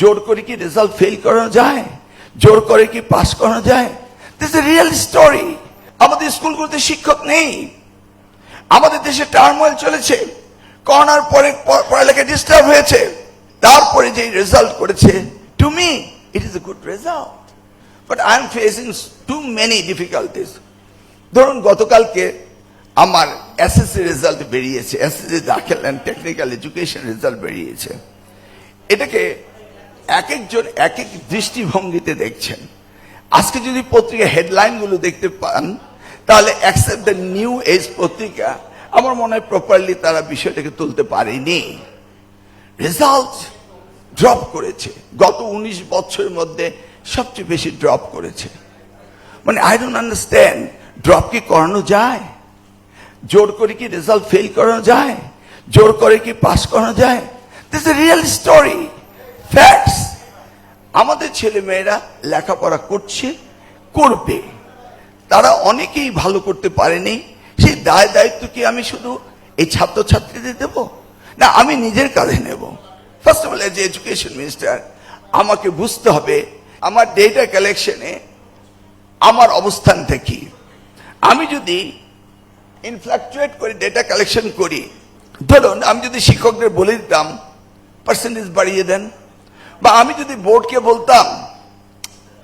জোর করে কি রেজাল্ট ফেল করানো যায়? জোর করে কি পাস করানো যায়? This is a real story. আমাদের স্কুলগুলোতে শিক্ষক নেই, আমাদের দেশে টার্মোয়েল চলেছে, করোনার পরে পড়ালেখা ডিস্টার্ব হয়েছে, তারপরে যে রেজাল্ট করেছে, to me it is a good result, but I am facing too many difficulties. ধরুন গতকালকে আমার এসএসসি রেজাল্ট বেরিয়েছে, এসএসসি দাখিল অ্যান্ড টেকনিক্যাল এডুকেশন রেজাল্ট বেরিয়েছে। এটাকে এক একজন এক এক দৃষ্টিভঙ্গিতে দেখছেন। আজকে যদি পত্রিকা হেডলাইন গুলো দেখতে পান, তাহলে অ্যাকসেপ্ট দ্য নিউ এজ পত্রিকা আমার মনে হয় প্রপারলি তারা বিষয়টাকে তুলতে পারেনি। রেজাল্ট ড্রপ করেছে, গত 19 বছরের মধ্যে সবচেয়ে বেশি ড্রপ করেছে। মানে আই ডোন্ট আন্ডারস্ট্যান্ড, ড্রপ কি করানো যায়? জোর করে কি রেজাল্ট ফেল করানো যায়? জোর করে কি পাস করানো যায়? This is a real story, facts. আমাদের ছেলে মেয়েরা লেখাপড়া করছে, করবে, তারা অনেকেই ভালো করতে পারেনি। সেই দায় দায়িত্ব কি আমি শুধু এই ছাত্রছাত্রীদের দেব, না আমি নিজের কাঁধে নেব? First of all as education minister আমাকে বুঝতে হবে আমার ডেটা কালেকশনে আমার অবস্থানটা কি। আমি যদি ইনফ্লাকচুয়েট করে ডেটা কালেকশন করি, ধরুন আমি যদি শিক্ষকদের বলে দিতাম পার্সেন্টেজ বাড়িয়ে দেন, বা আমি যদি বোর্ডকে বলতাম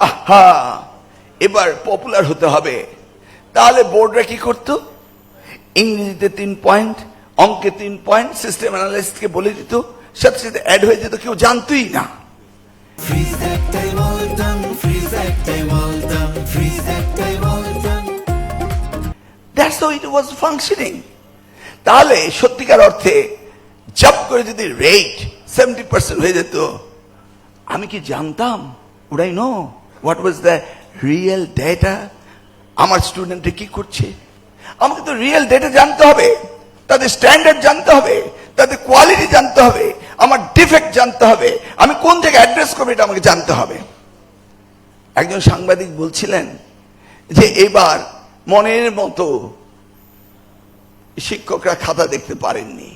আহা এবার পপুলার হতে হবে, তাহলে বোর্ডরা কি করতো? ইংরেজিতে 3 পয়েন্ট, অঙ্কে 3 পয়েন্ট, সিস্টেম অ্যানালিস্টকে বলে দিত, সাথে সাথে অ্যাড হয়ে যেত, কেউ জানতোই না। That's how it was functioning. তাহলে সত্যিকার অর্থে জব করে যদি রেট 70% হয়ে যেত, আমি কি জানতাম? Would I know what was the real data? আমার স্টুডেন্টরা কি করছে? আমাকে তো রিয়েল ডেটা জানতে হবে, তাদের স্ট্যান্ডার্ড জানতে হবে, তাদের কোয়ালিটি জানতে হবে, আমার ডিফেক্ট জানতে হবে, আমি কোন জায়গায় অ্যাড্রেস করবো এটা আমাকে জানতে হবে। একজন সাংবাদিক বলছিলেন যে এবার মনের মতো শিক্ষকরা খাতা দেখতে পারেননি।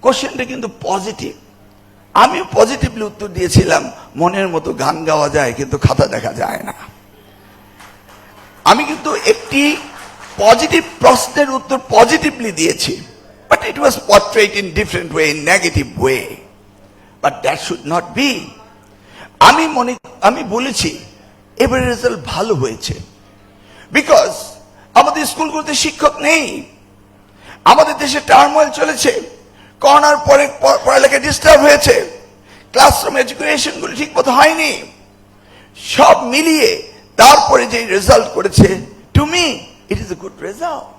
কোশ্চেনটা কিন্তু পজিটিভ। আমিও পজিটিভলি উত্তর দিয়েছিলাম, মনের মতো গান গাওয়া যায় কিন্তু খাতা দেখা যায় না। আমি কিন্তু একটি পজিটিভ প্রশ্নের উত্তর পজিটিভলি দিয়েছি, but it was portrait in different way, in negative way, but that should not be. আমি বলেছি এবারে রেজাল্ট ভালো হয়েছে, বিকজ আমাদের স্কুলগুলোতে শিক্ষক নেই, আমাদের দেশে টার্মোয়েল চলেছে, করোনার পরে পড়ালেখা ডিস্টার্ব হয়েছে, ক্লাসরুম এডুকেশন গুলো ঠিক মতো হয়নি, সব মিলিয়ে তারপরে যে রেজাল্ট করেছে, to me it is a good result.